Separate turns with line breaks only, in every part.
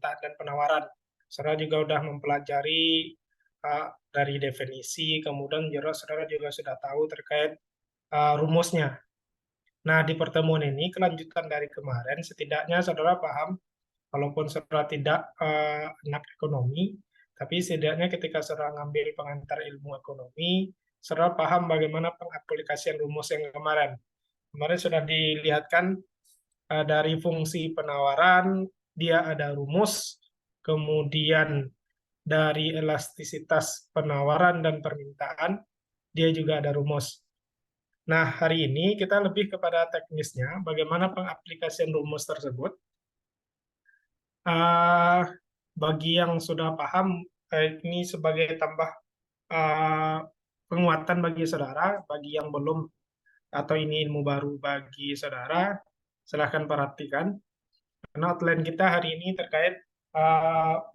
permintaan dan penawaran. Saudara juga sudah mempelajari dari definisi, kemudian saudara juga sudah tahu terkait rumusnya. Nah, di pertemuan ini, kelanjutan dari kemarin, setidaknya saudara paham, walaupun saudara tidak anak ekonomi, tapi setidaknya ketika saudara ngambil pengantar ilmu ekonomi, saudara paham bagaimana pengaplikasian rumus yang kemarin. Kemarin sudah dilihatkan dari fungsi penawaran, dia ada rumus, kemudian dari elastisitas penawaran dan permintaan, dia juga ada rumus. Nah, hari ini kita lebih kepada teknisnya, bagaimana pengaplikasian rumus tersebut. Bagi yang sudah paham, ini sebagai tambah penguatan bagi saudara, bagi yang belum, atau ini ilmu baru bagi saudara, silahkan perhatikan. Karena outline kita hari ini terkait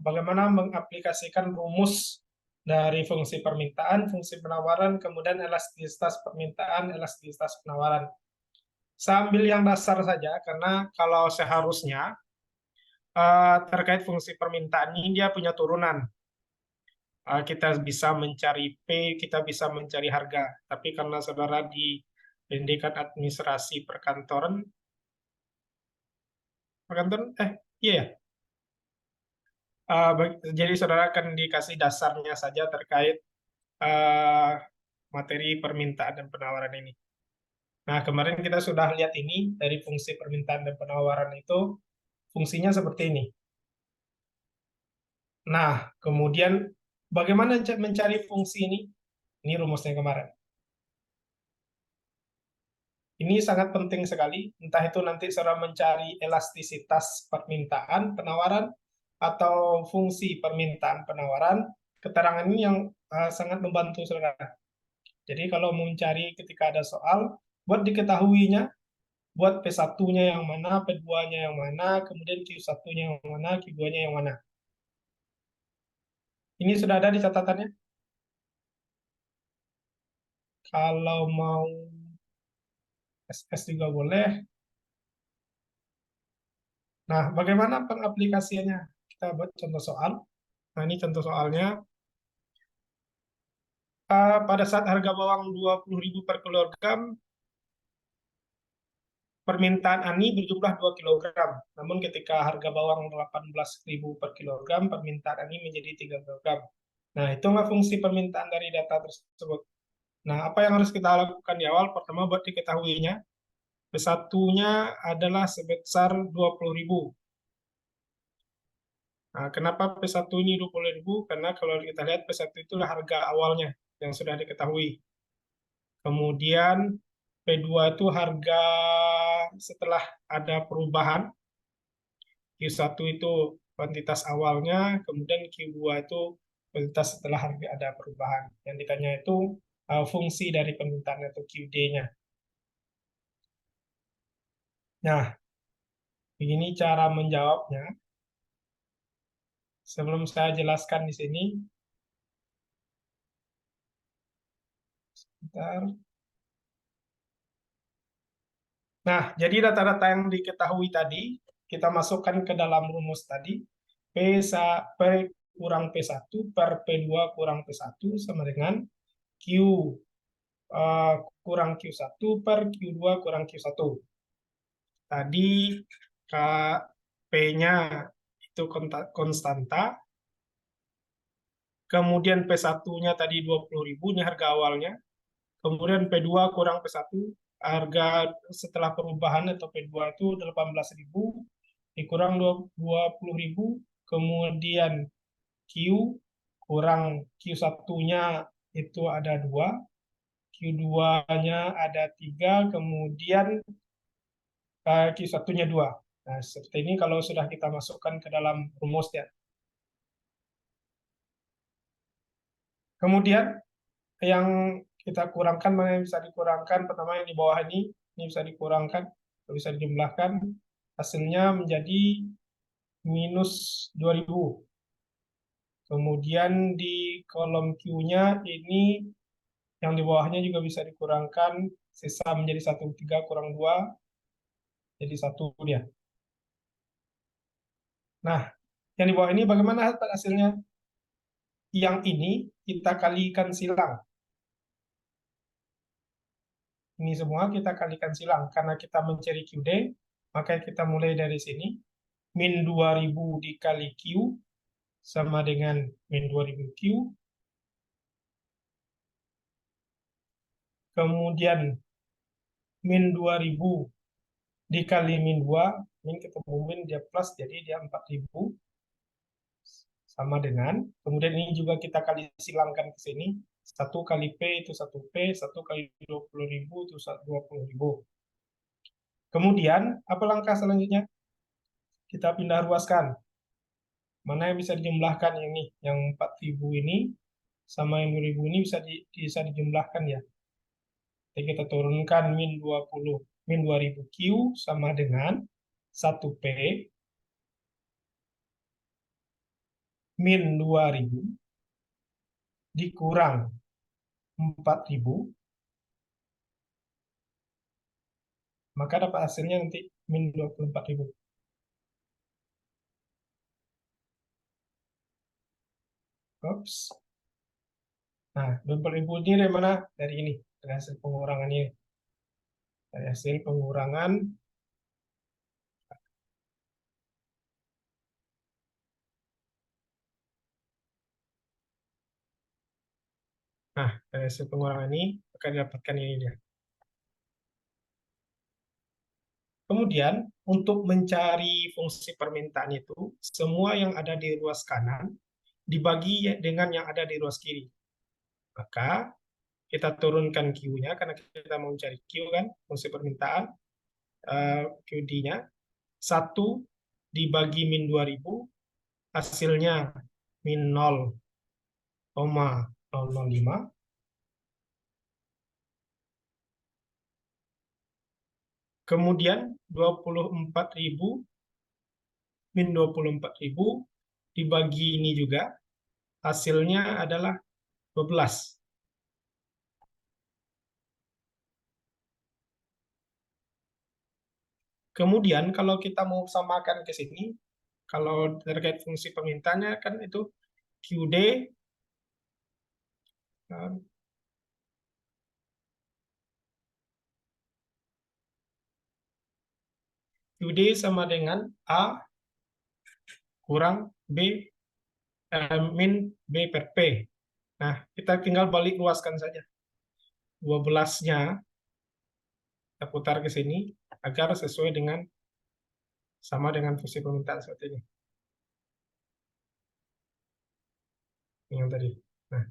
bagaimana mengaplikasikan rumus dari fungsi permintaan, fungsi penawaran, kemudian elastisitas permintaan, elastisitas penawaran. Saya ambil yang dasar saja, karena kalau seharusnya terkait fungsi permintaan ini dia punya turunan. Kita bisa mencari P, kita bisa mencari harga. Tapi karena saudara di pendidikan administrasi perkantoran, iya ya. Jadi saudara akan dikasih dasarnya saja terkait materi permintaan dan penawaran ini. Nah, kemarin kita sudah lihat ini dari fungsi permintaan dan penawaran itu fungsinya seperti ini. Nah, kemudian bagaimana mencari fungsi ini? Ini rumusnya kemarin. Ini sangat penting sekali, entah itu nanti saudara mencari elastisitas permintaan, penawaran, atau fungsi permintaan, penawaran, keterangan ini yang sangat membantu saudara. Jadi kalau mau mencari ketika ada soal, buat diketahuinya, buat P1-nya yang mana, P2-nya yang mana, kemudian Q1-nya yang mana, Q2-nya yang mana. Ini sudah ada di catatannya? Kalau mau SS juga boleh. Nah, bagaimana pengaplikasiannya? Kita buat contoh soal. Nah, ini contoh soalnya. Pada saat harga bawang 20.000 per kilogram, permintaan Ani berjumlah 2 kilogram. Namun ketika harga bawang 18.000 per kilogram, permintaan Ani menjadi 3 kilogram. Nah, itulah fungsi permintaan dari data tersebut. Nah, apa yang harus kita lakukan di awal? Pertama, buat diketahuinya, P1-nya adalah sebesar 20.000. Nah, kenapa P1 ini 20.000? Karena kalau kita lihat P1 itulah harga awalnya yang sudah diketahui. Kemudian P2 itu harga setelah ada perubahan. Q1 itu kuantitas awalnya, kemudian Q2 itu kuantitas setelah harga ada perubahan. Yang ditanya itu fungsi dari permintaan atau QD-nya. Nah, begini cara menjawabnya. Sebelum saya jelaskan di sini, sebentar. Nah, jadi data-data yang diketahui tadi, kita masukkan ke dalam rumus tadi. P kurang P1 per P2 kurang P1 sama dengan Q kurang Q1 per Q2 kurang Q1. Tadi P-nya itu konstanta, kemudian P1-nya tadi 20.000, ini harga awalnya, kemudian P2 kurang P1, harga setelah perubahan atau P2 itu 18.000, dikurang 20.000, kemudian Q kurang Q1-nya itu ada 2, Q2-nya ada 3, kemudian Q1-nya 2. Nah, seperti ini kalau sudah kita masukkan ke dalam rumus ya. Kemudian yang kita kurangkan, mana yang bisa dikurangkan? Pertama yang di bawah ini bisa dikurangkan, bisa dijumlahkan. Hasilnya menjadi minus 2000. Kemudian di kolom Q-nya ini yang di bawahnya juga bisa dikurangkan, sisa menjadi 1/3 kurang 2, jadi 1 dia. Nah, Yang di bawah ini bagaimana hasilnya? Yang ini kita kalikan silang. Ini semua kita kalikan silang. Karena kita mencari QD, maka kita mulai dari sini. Min 2000 dikali Q sama dengan min 2000 Q. Kemudian min 2000 dikali min 2. Min ketemu min, dia plus, jadi dia 4000. Sama dengan, kemudian ini juga kita kali silangkan ke sini. 1 kali P itu 1 P, 1 kali 20.000 itu 20.000. Kemudian, apa langkah selanjutnya? Kita pindah ruaskan. Mana yang bisa dijumlahkan yang ini? Yang 4.000 ini sama yang 2.000 ini bisa dijumlahkan ya. Jadi kita turunkan min 20, min 2000 Q sama dengan 1 P min 2000 dikurang 4.000, maka dapat hasilnya nanti min 24.000. Oops. Nah, 24.000 ini dari mana? Dari ini, dari hasil pengurangan ini. Dari hasil pengurangan, nah, dari hasil pengurangan ini, akan didapatkan ini dia. Kemudian, untuk mencari fungsi permintaan itu, semua yang ada di ruas kanan dibagi dengan yang ada di ruas kiri. Maka, kita turunkan Q-nya, karena kita mau mencari Q kan, fungsi permintaan, QD-nya, 1 dibagi min 2000, hasilnya min 0,005. Kemudian 24.000 min 24.000 dibagi ini juga, hasilnya adalah 12. Kemudian kalau kita mau samakan ke sini, kalau terkait fungsi permintaannya kan itu QD, eh, QD sama dengan A kurang B min B per P. Nah, kita tinggal balik luaskan saja. 12-nya kita putar ke sini agar sesuai dengan sama dengan fungsi permintaan seperti ini. Yang tadi. Nah,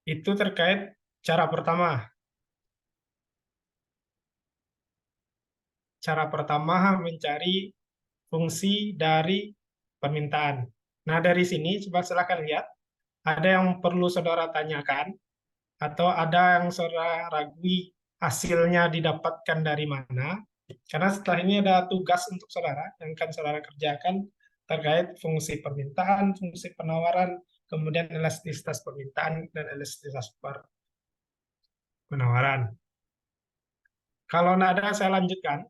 itu terkait cara pertama. Cara pertama mencari fungsi dari permintaan. Nah, dari sini coba silakan lihat, ada yang perlu saudara tanyakan atau ada yang saudara ragui hasilnya didapatkan dari mana. Karena setelah ini ada tugas untuk saudara yang akan saudara kerjakan terkait fungsi permintaan, fungsi penawaran, kemudian elastisitas permintaan dan elastisitas penawaran. Kalau tidak ada, saya lanjutkan.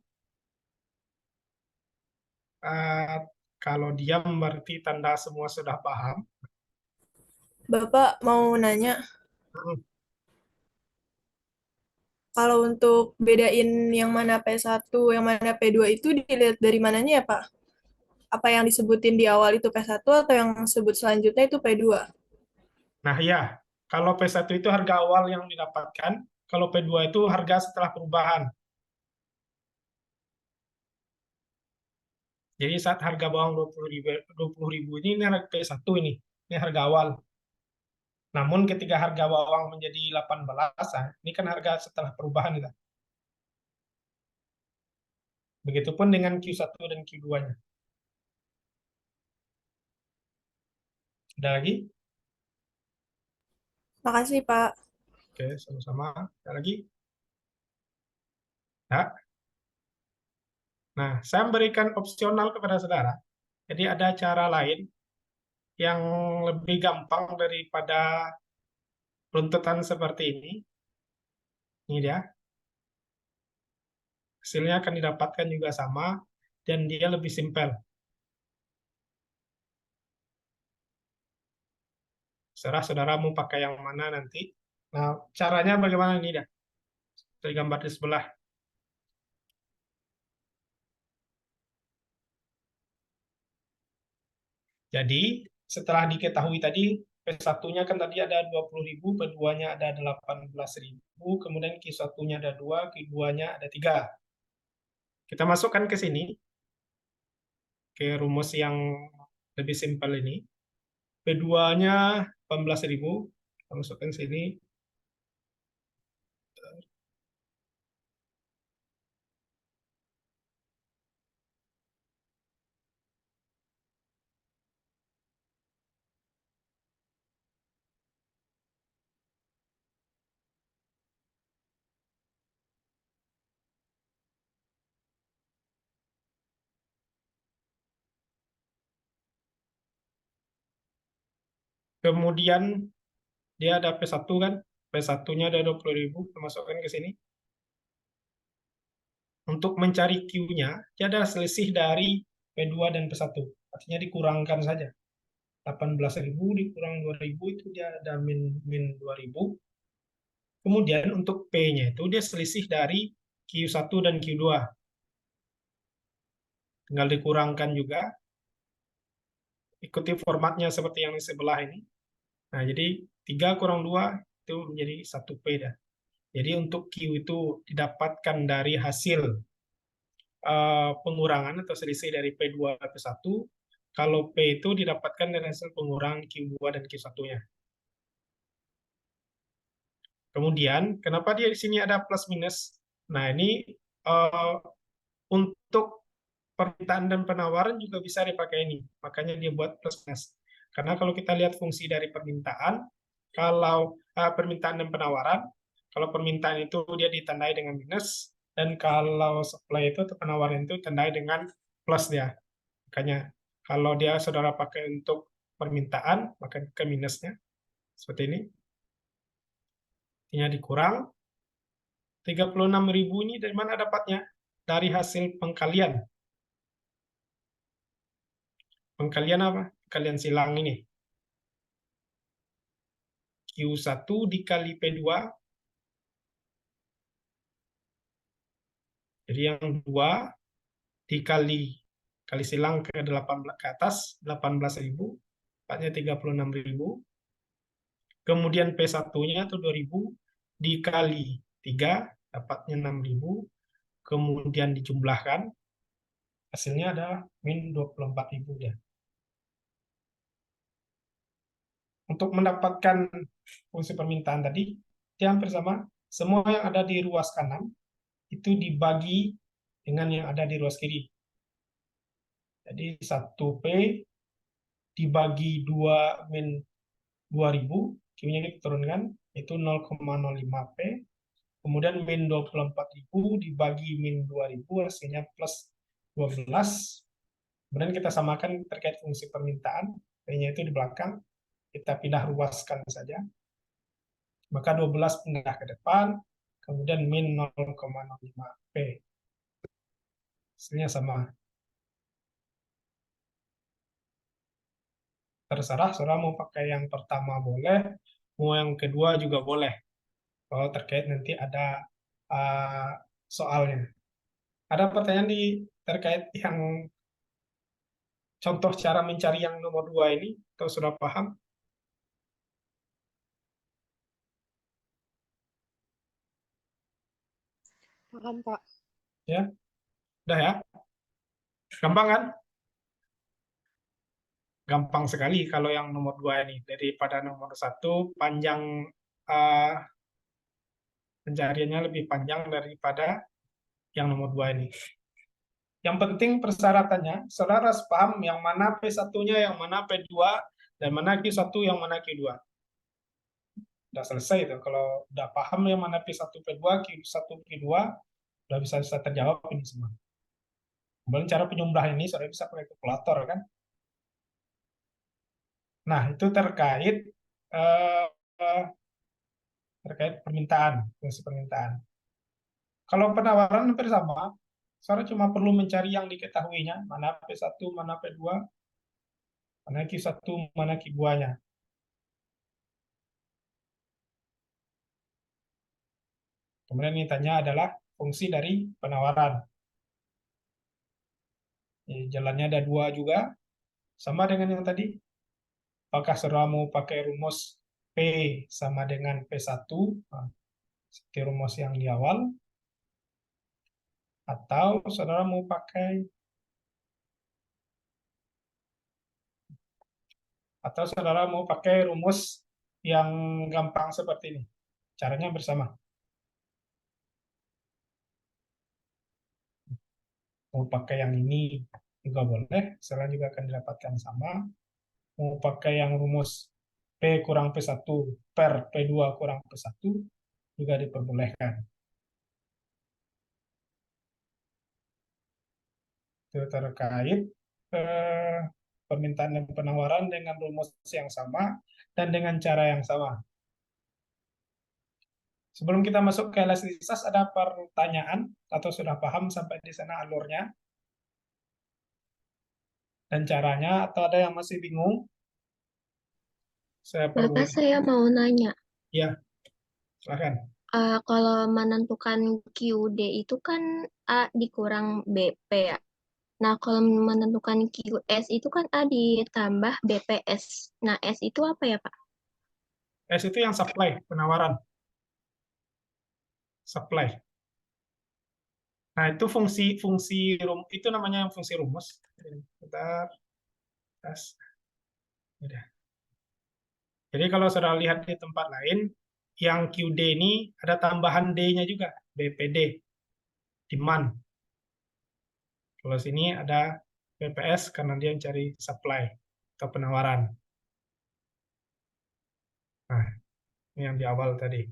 Eh, kalau diam berarti tanda semua sudah paham.
Bapak mau nanya, kalau untuk bedain yang mana P1, yang mana P2 itu dilihat dari mananya ya, Pak? Apa yang disebutin di awal itu P1 atau yang sebut selanjutnya itu P2?
Nah ya, kalau P1 itu harga awal yang didapatkan, kalau P2 itu harga setelah perubahan. Jadi saat harga bawang 20.000 ini harga P1 ini harga awal. Namun ketika harga bawang menjadi 18, nah, ini kan harga setelah perubahan. Gitu. Begitupun dengan Q1 dan Q2-nya. Ada lagi?
Makasih, Pak.
Oke, sama-sama. Ada lagi? Ya. Nah, saya memberikan opsional kepada saudara. Jadi ada cara lain yang lebih gampang daripada runtutan seperti ini. Ini dia. Hasilnya akan didapatkan juga sama, dan dia lebih simpel. Serah saudara mau pakai yang mana nanti. Nah, caranya bagaimana ini dah? Dari gambar di sebelah. Jadi, setelah diketahui tadi, P1-nya kan tadi ada 20.000, P2-nya ada 18.000, kemudian Q1-nya ada 2, Q2-nya ada 3. Kita masukkan ke sini, ke rumus yang lebih simpel ini. P2-nya 18.000, kita masukkan sini. Kemudian dia ada P1 kan, P1-nya ada 20.000, kita masukkan ke sini. Untuk mencari Q-nya, dia ada selisih dari P2 dan P1. Artinya dikurangkan saja. 18.000 dikurang 2.000 itu dia ada min 2.000. Kemudian untuk P-nya itu dia selisih dari Q1 dan Q2. Tinggal dikurangkan juga. Ikuti formatnya seperti yang di sebelah ini. Nah, jadi 3 kurang 2 itu menjadi 1P dah. Jadi untuk Q itu didapatkan dari hasil pengurangan atau selisih dari P2 ke 1. Kalau P itu didapatkan dari hasil pengurangan Q2 dan Q1-nya. Kemudian, kenapa dia di sini ada plus minus? Nah, ini uh, untuk permintaan dan penawaran juga bisa dipakai ini. Makanya dia buat plus minus. Karena kalau kita lihat fungsi dari permintaan, kalau permintaan dan penawaran, kalau permintaan itu dia ditandai dengan minus, dan kalau supply itu atau penawaran itu ditandai dengan plus dia. Makanya kalau dia saudara pakai untuk permintaan, maka ke minusnya seperti ini. Artinya dikurang. 36.000 ini dari mana dapatnya? Dari hasil pengkalian. Pengkalian apa? Pengkalian silang ini. Q1 dikali P2. Jadi yang 2 dikali kali silang ke 18 ke atas 18.000, dapatnya 36.000. Kemudian P1-nya itu 2.000 dikali 3 dapatnya 6.000. Kemudian dijumlahkan, hasilnya adalah min 24.000 ya. Untuk mendapatkan fungsi permintaan tadi, dia hampir sama. Semua yang ada di ruas kanan itu dibagi dengan yang ada di ruas kiri. Jadi 1P dibagi 2 min 2.000, Q-nya diturunkan, itu 0,05P. Kemudian min 24.000 dibagi min 2.000, hasilnya plus 12. Kemudian kita samakan terkait fungsi permintaan, P-nya itu di belakang, kita pindah ruaskan saja. Maka 12 pindah ke depan, kemudian min 0,05P. Hasilnya sama. Terserah, saudara mau pakai yang pertama boleh, mau yang kedua juga boleh. Kalau terkait nanti ada uh, soalnya. Ada pertanyaan terkait yang contoh cara mencari yang nomor 2 ini, atau sudah paham?
Paham, Pak.
Ya, udah ya. Gampang kan? Gampang sekali kalau yang nomor 2 ini. Daripada nomor 1, panjang uh, pencariannya lebih panjang daripada yang nomor 2 ini. Yang penting persyaratannya, saudara harus paham yang mana P1-nya, yang mana P2, dan mana Q1 yang mana Q2. Udah selesai itu. Kalau udah paham yang mana P1, P2, Q1, Q2, udah bisa terjawab ini semua. Kemudian cara penyumbrahan ini sudah bisa pakai kalkulator kan. Nah, itu terkait eh, eh, terkait permintaan, fungsi permintaan. Kalau penawaran hampir sama, saya cuma perlu mencari yang diketahuinya, mana P1, mana P2, mana Q1, mana Q2-nya. Kemudian yang ditanya adalah fungsi dari penawaran. Jalannya ada dua juga, sama dengan yang tadi. Apakah saudara mau pakai rumus P sama dengan P1, nah, seperti rumus yang di awal, atau saudara mau pakai rumus yang gampang seperti ini. Caranya bersama. Mau pakai yang ini juga boleh, saudara juga akan didapatkan sama. Mau pakai yang rumus P kurang P1 per P2 kurang P1 juga diperbolehkan. Itu terkait eh, permintaan dan penawaran dengan rumus yang sama dan dengan cara yang sama. Sebelum kita masuk ke elastisitas, ada pertanyaan atau sudah paham sampai di sana alurnya dan caranya, atau ada yang masih bingung? Saya
Bapak,
perboleh.
saya mau nanya,
Ya, silahkan.
kalau menentukan QD itu kan A dikurang BP ya. Nah, kalau menentukan QS itu kan A ditambah BPS. Nah, S itu apa ya, Pak?
S itu yang supply, penawaran. Supply. Nah, itu fungsi itu namanya yang fungsi rumus. Bentar, tes. Udah. Jadi kalau saudara lihat di tempat lain, yang QD ini ada tambahan D-nya juga, BPD, demand. Kalau sini ada BPS karena dia cari supply atau penawaran. Nah, ini yang di awal tadi.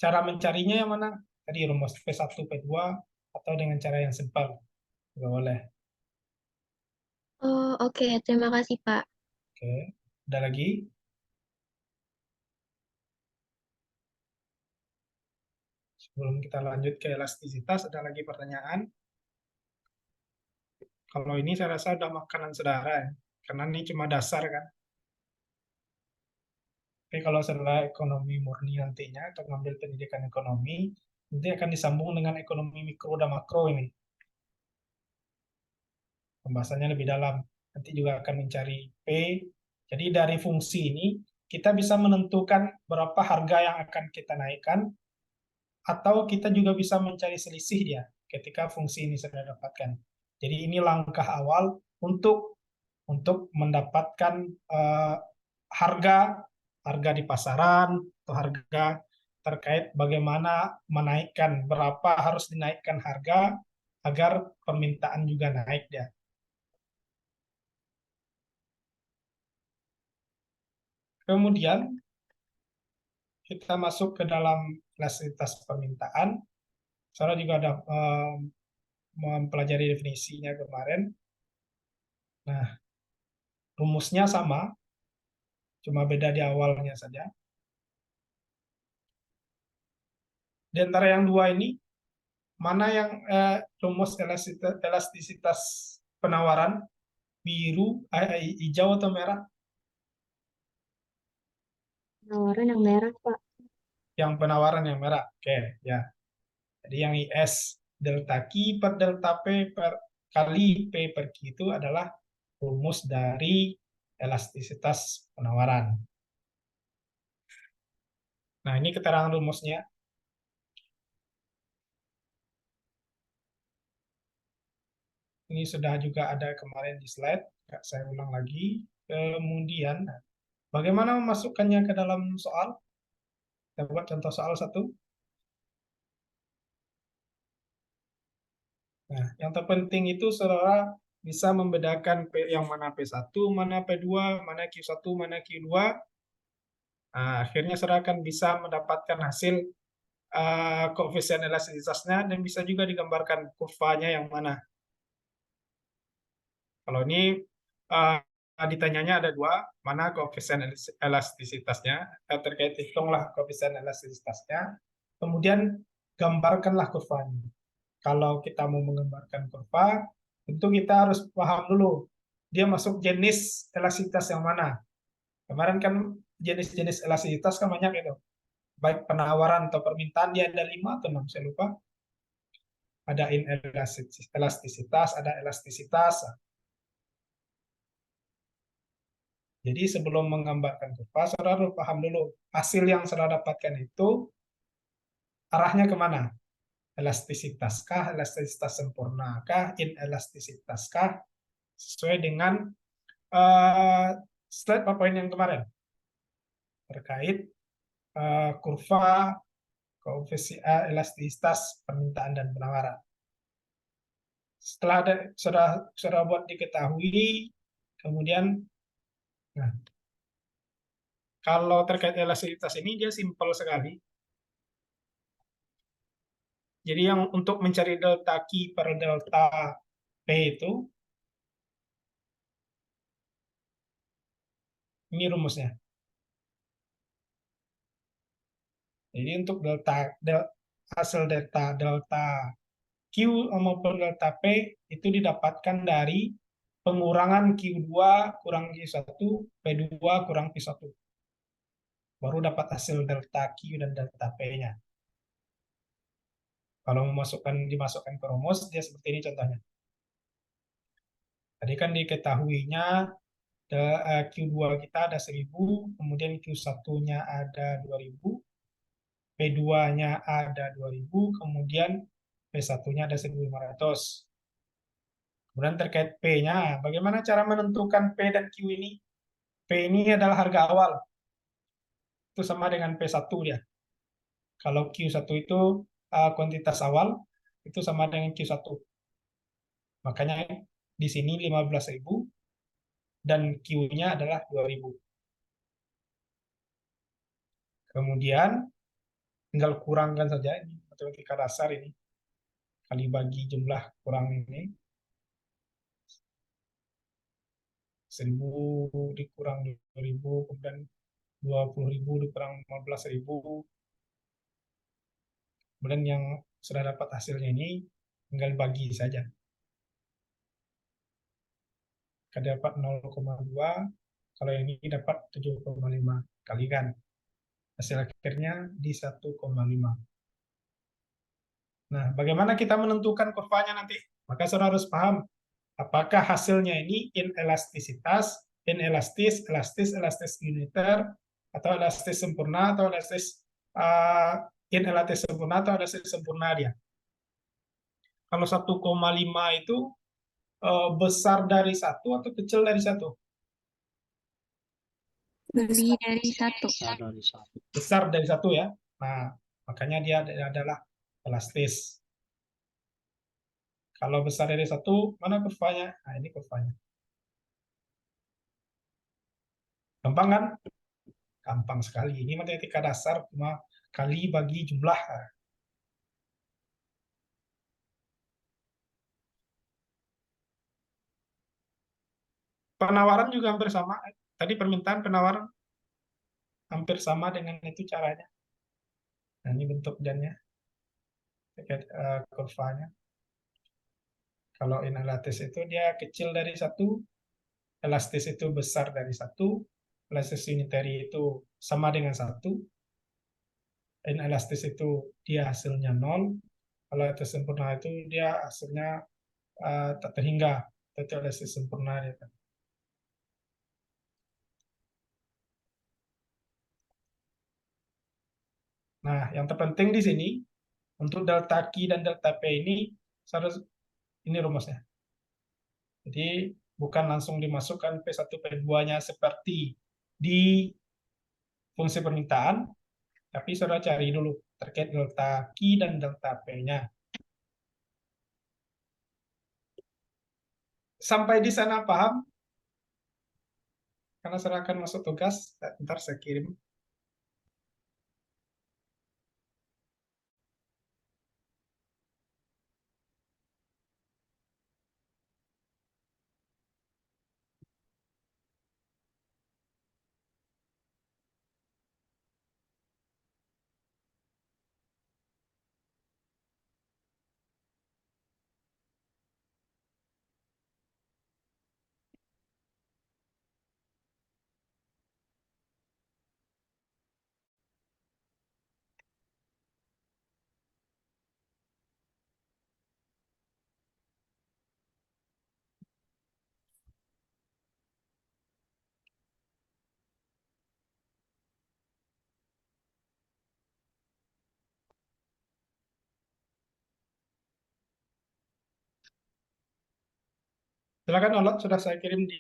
Cara mencarinya yang mana? Tadi rumus P1, P2, atau dengan cara yang simpel. Juga boleh.
Oh, oke. Terima kasih, Pak.
Oke. Ada lagi? Sebelum kita lanjut ke elastisitas, ada lagi pertanyaan? Kalau ini saya rasa udah makanan saudara ya. Karena ini cuma dasar kan. Tapi kalau saudara ekonomi murni nantinya, atau ngambil pendidikan ekonomi, nanti akan disambung dengan ekonomi mikro dan makro ini. Pembahasannya lebih dalam. Nanti juga akan mencari P. Jadi dari fungsi ini, kita bisa menentukan berapa harga yang akan kita naikkan, atau kita juga bisa mencari selisih dia ketika fungsi ini sudah dapatkan. Jadi ini langkah awal untuk mendapatkan harga harga di pasaran atau harga terkait bagaimana menaikkan, berapa harus dinaikkan harga agar permintaan juga naik dia. Kemudian kita masuk ke dalam elastisitas permintaan. Saya juga ada mempelajari definisinya kemarin. Nah, rumusnya sama, cuma beda di awalnya saja. Di antara yang dua ini, mana yang rumus elastisitas penawaran, biru, hijau atau merah?
Penawaran yang merah, Pak.
Yang penawaran yang merah. Oke, ya. Jadi yang IS delta Q per delta P per kali P per Q itu adalah rumus dari elastisitas penawaran. Nah, ini keterangan rumusnya. Ini sudah juga ada kemarin di slide. Saya ulang lagi. Kemudian, bagaimana memasukkannya ke dalam soal? Kita buat contoh soal satu. Nah, yang terpenting itu saudara bisa membedakan yang mana P1, mana P2, mana Q1, mana Q2. Nah, akhirnya saudara akan bisa mendapatkan hasil koefisien elastisitasnya dan bisa juga digambarkan kurvanya yang mana. Kalau ini ditanyanya ada dua, mana koefisien elastisitasnya, terkait hitunglah koefisien elastisitasnya, kemudian gambarkanlah kurvanya. Kalau kita mau menggambarkan kurva, tentu kita harus paham dulu, dia masuk jenis elastisitas yang mana. Kemarin kan jenis-jenis elastisitas kan banyak itu. Baik penawaran atau permintaan, dia ada 5 atau 6, saya lupa. Ada inelastisitas, ada elastisitas. Jadi sebelum menggambarkan kurva, saudara harus paham dulu hasil yang saudara dapatkan itu arahnya kemana? Elastisitas kah? Elastisitas sempurna kah? Inelastisitas kah? Sesuai dengan slide PowerPoint yang kemarin terkait kurva koefisien elastisitas permintaan dan penawaran. Setelah saudara buat diketahui, kemudian nah, kalau terkait elastisitas ini dia simpel sekali. Jadi yang untuk mencari delta Q per delta P itu, ini rumusnya. Jadi untuk hasil delta Q maupun delta P itu didapatkan dari pengurangan Q2 kurang Q1, P2 kurang P1. Baru dapat hasil delta Q dan delta P-nya. Kalau dimasukkan ke rumus, dia seperti ini contohnya. Tadi kan diketahuinya Q2 kita ada 1000, kemudian Q1-nya ada 2000, P2-nya ada 2000, kemudian P1-nya ada 1500. Kemudian terkait P-nya, bagaimana cara menentukan P dan Q ini? P ini adalah harga awal. Itu sama dengan P1 dia. Kalau Q1 itu kuantitas awal, itu sama dengan Q1. Makanya di sini 15.000 dan Q-nya adalah 2000. Kemudian tinggal kurangkan saja ini matematika dasar ini. Kali bagi jumlah kurang ini. 1000 dikurang 2000, kemudian 20.000 dikurang 15.000. Kemudian yang sudah dapat hasilnya ini tinggal bagi saja. Kalau dapat 0,2, kalau ini dapat 7,5 kalikan. Hasil akhirnya di 1,5. Nah, bagaimana kita menentukan kurvanya nanti? Maka saudara harus paham apakah hasilnya ini inelastisitas, inelastis, elastis, elastis uniter, atau elastis sempurna, atau elastis inelastis sempurna, atau elastis sempurna dia. Kalau 1,5 itu besar dari 1 atau kecil dari 1?
Lebih dari 1.
Besar dari 1 ya. Nah, makanya dia adalah elastis. Kalau besar dari 1, mana kurvanya? Nah, ini kurvanya. Gampang kan? Gampang sekali. Ini matematika dasar, cuma kali bagi jumlah. Penawaran juga hampir sama. Tadi permintaan penawaran hampir sama dengan itu caranya. Nah, ini bentuk dannya. Kurvanya. Kalau inelastis itu dia kecil dari 1, elastis itu besar dari 1, elastis unitary itu sama dengan 1, inelastis itu dia hasilnya 0, kalau elastis sempurna itu dia hasilnya tak terhingga, itu elastis sempurna dia. Nah, yang terpenting di sini untuk delta Q dan delta P ini ini rumusnya. Jadi bukan langsung dimasukkan P1 P2-nya seperti di fungsi permintaan, tapi saudara cari dulu terkait delta Q dan delta P-nya. Sampai di sana paham? Karena saudara akan masuk tugas, ntar saya kirim. Silakan download, sudah saya kirim di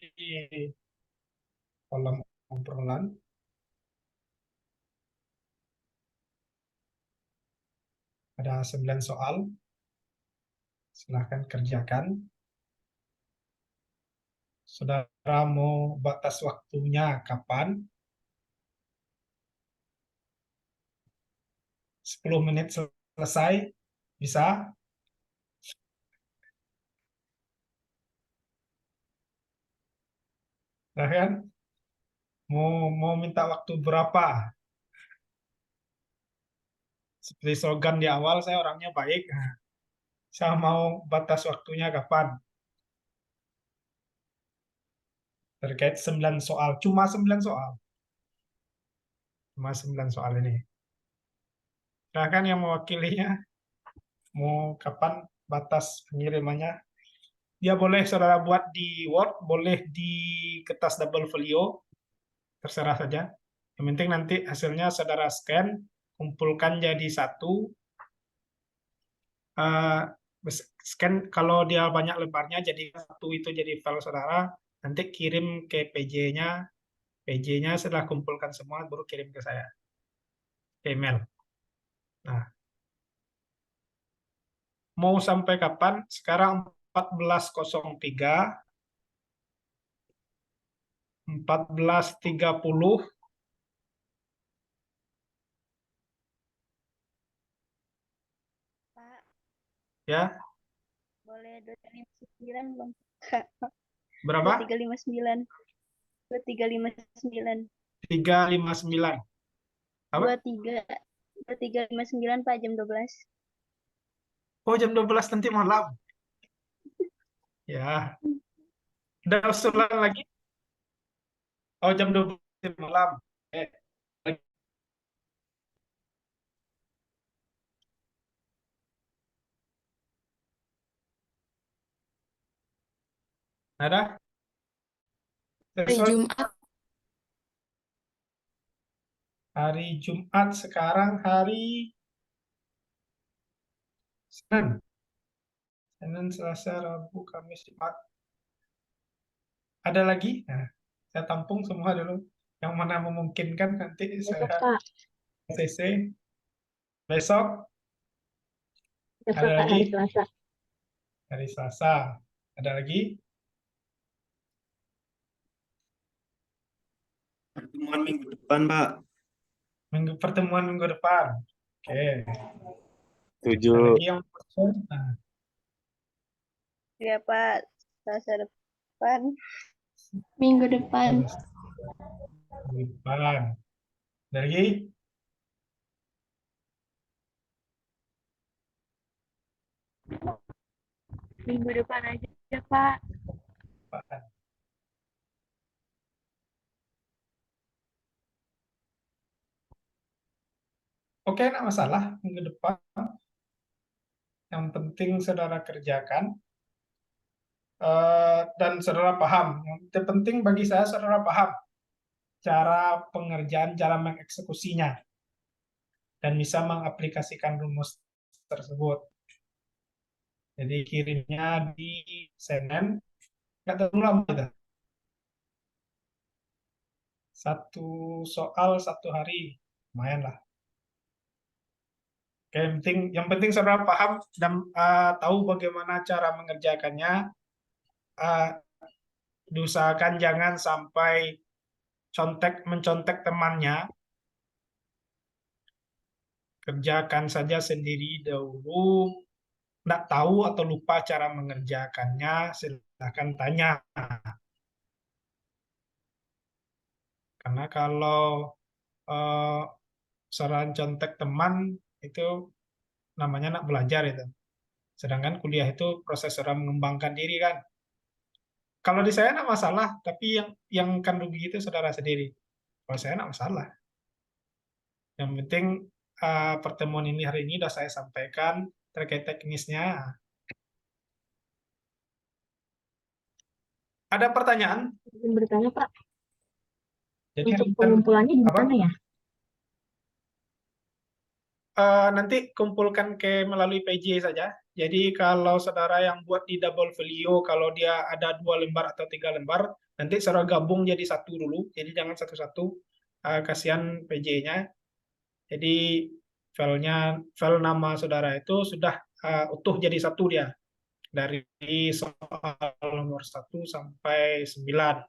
kolom obrolan. Ada 9 soal. Silahkan kerjakan. Saudara mau batas waktunya kapan? 10 menit selesai? Bisa? Nah kan? Mau minta waktu berapa? Seperti slogan di awal, saya orangnya baik. Nah, saya mau batas waktunya kapan? Terkait 9 soal. Cuma 9 soal. Cuma 9 soal ini. Silahkan yang mewakilinya. Mau kapan batas pengirimannya? Dia boleh saudara buat di Word, boleh di kertas double folio, terserah saja. Yang penting nanti hasilnya saudara scan, kumpulkan jadi satu. eh, Scan kalau dia banyak lembarnya jadi satu itu jadi file saudara, nanti kirim ke PJ-nya, PJ-nya setelah kumpulkan semua baru kirim ke saya, ke email. Nah, mau sampai kapan? Sekarang 14.03, 14.30
Pak,
ya.
boleh 2359 belum? Kak,
Berapa?
2359. 2359.
359. Apa?
23 2359 Pak, jam 12.
Oh, jam 12 nanti malam. Ya, ada usulan lagi? Oh, jam 12 malam. Eh, ada?
Hari
Besok
Jumat.
hari Jumat, sekarang hari Senin. Senin, Selasa, Rabu, Kamis, Jumat. Ada lagi? Nah, saya tampung semua dulu. Yang mana memungkinkan nanti
Besok
saya
Pak.
CC. Besok
Besok
ada
Pak, hari
lagi?
Selasa.
Hari Selasa. Ada lagi?
Pertemuan minggu depan, Pak.
Pertemuan minggu depan. Oke. Ada
7.
lagi yang nah,
Ya Pak, Selasa depan.
Minggu depan.
minggu depan. Ada lagi?
Minggu depan aja ya Pak.
Oke, enggak masalah minggu depan. Yang penting saudara kerjakan dan saudara paham. Yang terpenting bagi saya saudara paham cara pengerjaan, cara mengeksekusinya, dan bisa mengaplikasikan rumus tersebut. Jadi kirimnya di Senin, nggak terlalu lama kita. Satu soal 1 hari, lumayan lah. Oke, yang penting saudara paham dan tahu bagaimana cara mengerjakannya. uh, diusahakan jangan sampai mencontek temannya. Kerjakan saja sendiri dahulu. Nggak tahu atau lupa cara mengerjakannya, silahkan tanya. Karena kalau saran contek teman itu namanya nak belajar itu. Sedangkan kuliah itu proses orang mengembangkan diri kan. Kalau di saya nak masalah, tapi yang kan rugi itu saudara sendiri. Kalau saya nak masalah. Yang penting pertemuan ini hari ini sudah saya sampaikan terkait teknisnya. Ada pertanyaan?
Izin bertanya, Pak.
Jadi
Untuk
hari
pengumpulannya di
apa?
mana ya?
Nanti kumpulkan melalui PJ saja. Jadi kalau saudara yang buat di double folio, kalau dia ada 2 lembar atau 3 lembar, nanti saudara gabung jadi satu dulu. Jadi jangan satu-satu, kasihan PJ-nya. Jadi file nama saudara itu sudah utuh jadi satu dia. Dari soal nomor 1 sampai 9.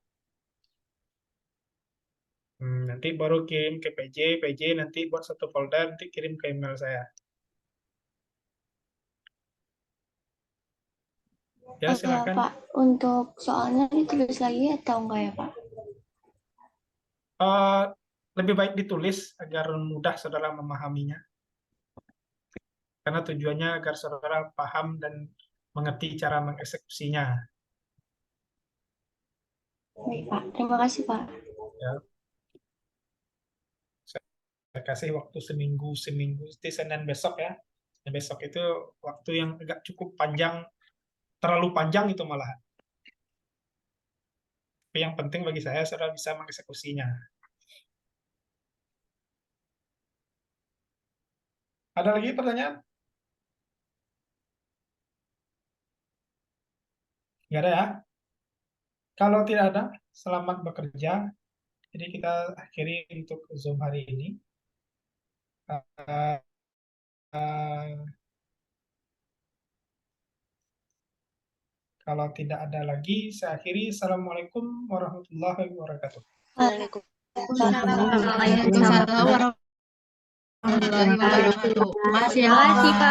Nanti baru kirim ke PJ nanti buat satu folder, nanti kirim ke email saya. Ya, silakan.
Pak, untuk soalnya ditulis lagi atau enggak ya, Pak?
Lebih baik ditulis agar mudah saudara memahaminya. Karena tujuannya agar saudara paham dan mengerti cara mengeksekusinya.
Baik, Pak. Terima kasih, Pak.
Ya. Saya kasih waktu seminggu, di Senin besok ya. Besok itu waktu yang agak cukup panjang, terlalu panjang itu malahan. Tapi yang penting bagi saya saudara bisa mengeksekusinya. Ada lagi pertanyaan? Nggak ada ya? Kalau tidak ada, selamat bekerja. Jadi kita akhiri untuk Zoom hari ini. Uh, Kalau tidak ada lagi, saya akhiri. Assalamualaikum warahmatullahi wabarakatuh.
Waalaikumsalam warahmatullahi wabarakatuh. Terima kasih, Pak.